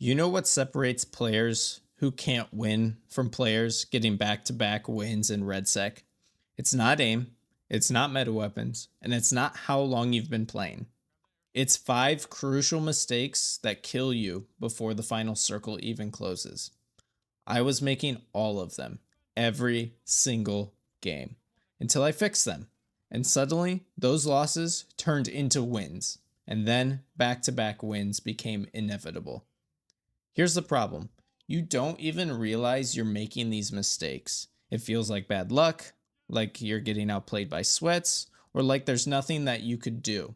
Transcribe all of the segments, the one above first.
You know what separates players who can't win from players getting back to back wins in REDSEC? It's not aim, it's not meta weapons, and it's not how long you've been playing. It's five crucial mistakes that kill you before the final circle even closes. I was making all of them every single game until I fixed them. And suddenly, those losses turned into wins. And then back to back wins became inevitable. Here's the problem: you don't even realize you're making these mistakes. It feels like bad luck, like you're getting outplayed by sweats, or like there's nothing that you could do.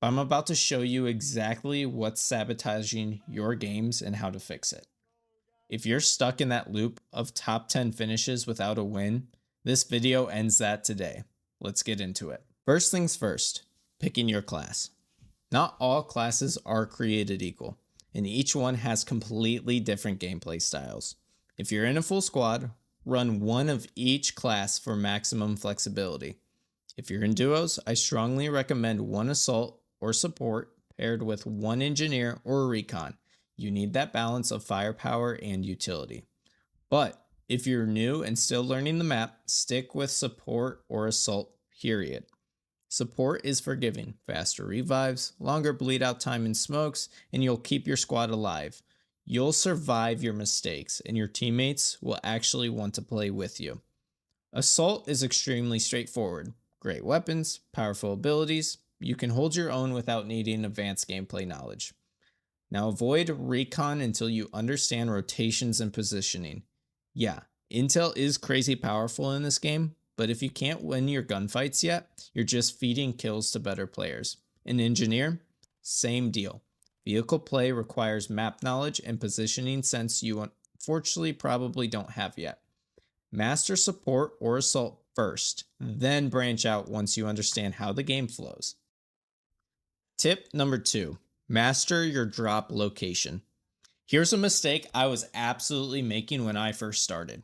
I'm about to show you exactly what's sabotaging your games and how to fix it. If you're stuck in that loop of top 10 finishes without a win, this video ends that today. Let's get into it. First things first, picking your class. Not all classes are created equal, and each one has completely different gameplay styles. If you're in a full squad, run one of each class for maximum flexibility. If you're in duos, I strongly recommend one assault or support paired with one engineer or recon. You need that balance of firepower and utility. But if you're new and still learning the map, stick with support or assault, period. Support is forgiving, faster revives, longer bleed out time in smokes, and you'll keep your squad alive. You'll survive your mistakes, and your teammates will actually want to play with you. Assault is extremely straightforward. Great weapons, powerful abilities. You can hold your own without needing advanced gameplay knowledge. Now avoid recon until you understand rotations and positioning. Yeah, intel is crazy powerful in this game, but if you can't win your gunfights yet, you're just feeding kills to better players. An engineer, same deal. Vehicle play requires map knowledge and positioning sense you unfortunately probably don't have yet. Master support or assault first, then branch out once you understand how the game flows. Tip number 2, master your drop location. Here's a mistake I was absolutely making when I first started.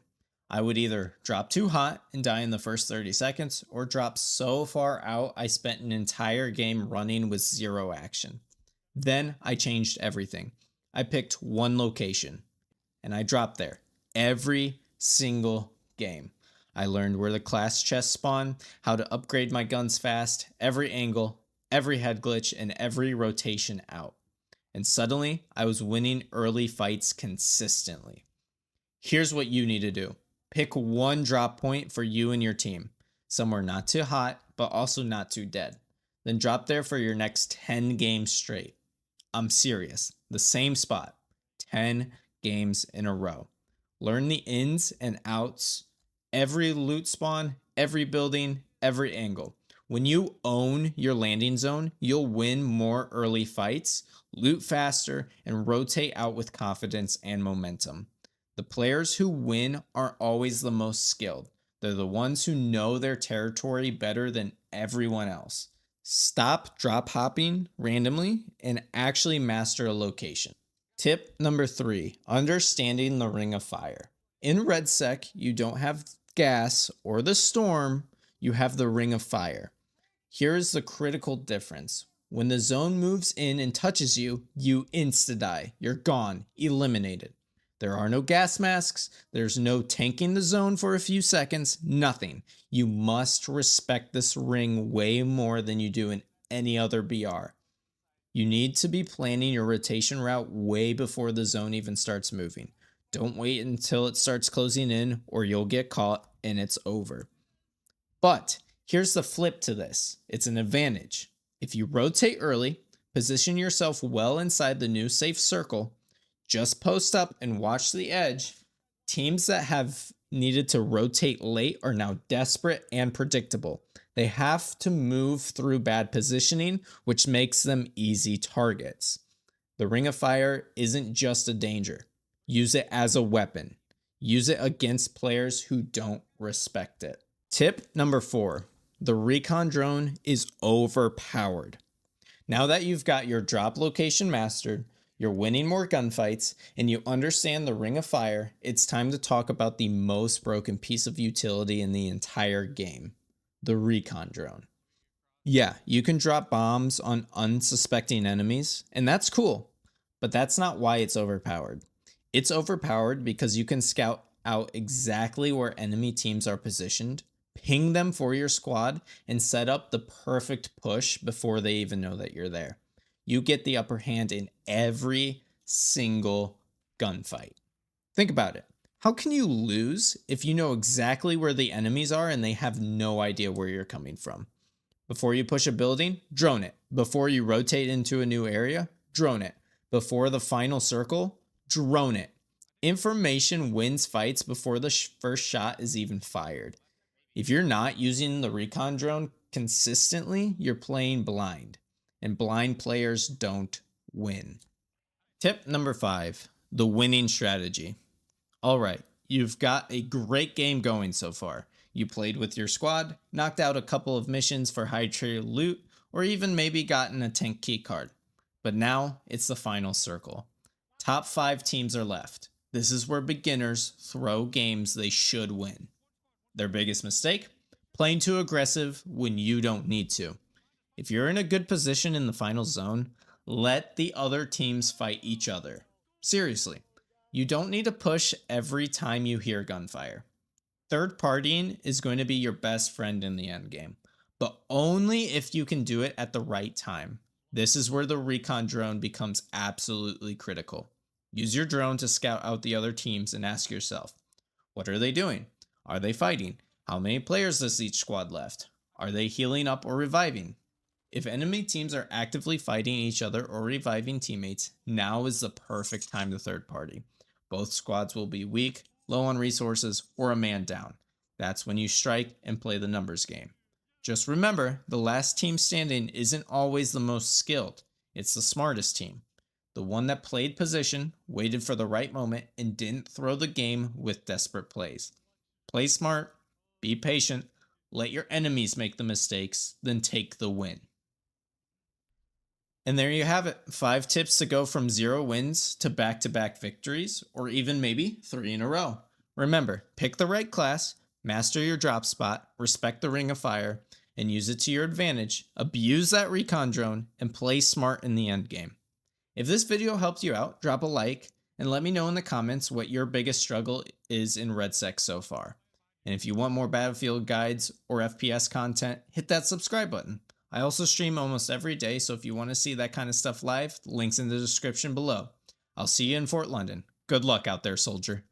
I would either drop too hot and die in the first 30 seconds, or drop so far out I spent an entire game running with zero action. Then I changed everything. I picked one location, and I dropped there every single game. I learned where the class chests spawn, how to upgrade my guns fast, every angle, every head glitch, and every rotation out. And suddenly, I was winning early fights consistently. Here's what you need to do. Pick one drop point for you and your team. Somewhere not too hot, but also not too dead. Then drop there for your next 10 games straight. I'm serious. The same spot. 10 games in a row. Learn the ins and outs, every loot spawn, every building, every angle. When you own your landing zone, you'll win more early fights, loot faster, and rotate out with confidence and momentum. The players who win aren't always the most skilled. They're the ones who know their territory better than everyone else. Stop drop hopping randomly and actually master a location. Tip number 3, understanding the ring of fire. In REDSEC, you don't have gas or the storm, you have the ring of fire. Here is the critical difference. When the zone moves in and touches you, you insta-die. You're gone, eliminated. There are no gas masks, there's no tanking the zone for a few seconds, nothing. You must respect this ring way more than you do in any other BR. You need to be planning your rotation route way before the zone even starts moving. Don't wait until it starts closing in or you'll get caught and it's over. But here's the flip to this. It's an advantage. If you rotate early, position yourself well inside the new safe circle, just post up and watch the edge. Teams that have needed to rotate late are now desperate and predictable. They have to move through bad positioning, which makes them easy targets. The Ring of Fire isn't just a danger. Use it as a weapon. Use it against players who don't respect it. Tip number 4, the recon drone is overpowered. Now that you've got your drop location mastered, you're winning more gunfights, and you understand the Ring of Fire, it's time to talk about the most broken piece of utility in the entire game, the recon drone. Yeah, you can drop bombs on unsuspecting enemies, and that's cool, But that's not why it's overpowered. It's overpowered because you can scout out exactly where enemy teams are positioned, ping them for your squad, and set up the perfect push before they even know that you're there. You get the upper hand in every single gunfight. Think about it. How can you lose if you know exactly where the enemies are and they have no idea where you're coming from? Before you push a building, drone it. Before you rotate into a new area, drone it. Before the final circle, drone it. Information wins fights before the first shot is even fired. If you're not using the recon drone consistently, you're playing blind, and blind players don't win. Tip number 5, the winning strategy. All right, you've got a great game going so far. You played with your squad, knocked out a couple of missions for high tier loot, or even maybe gotten a tank key card. But now it's the final circle. Top 5 teams are left. This is where beginners throw games they should win. Their biggest mistake? Playing too aggressive when you don't need to. If you're in a good position in the final zone, let the other teams fight each other. Seriously, you don't need to push every time you hear gunfire. Third partying is going to be your best friend in the endgame, but only if you can do it at the right time. This is where the recon drone becomes absolutely critical. Use your drone to scout out the other teams and ask yourself, what are they doing? Are they fighting? How many players does each squad left? Are they healing up or reviving? If enemy teams are actively fighting each other or reviving teammates, now is the perfect time to third party. Both squads will be weak, low on resources, or a man down. That's when you strike and play the numbers game. Just remember, the last team standing isn't always the most skilled. It's the smartest team. The one that played position, waited for the right moment, and didn't throw the game with desperate plays. Play smart, be patient, let your enemies make the mistakes, then take the win. And there you have it. 5 tips to go from 0 wins to back-to-back victories, or even maybe 3 in a row. Remember, pick the right class, master your drop spot, respect the ring of fire, and use it to your advantage. Abuse that recon drone, and play smart in the endgame. If this video helped you out, drop a like, and let me know in the comments what your biggest struggle is in REDSEC so far. And if you want more Battlefield guides or FPS content, hit that subscribe button. I also stream almost every day, so if you want to see that kind of stuff live, links in the description below. I'll see you in Fort London. Good luck out there, soldier.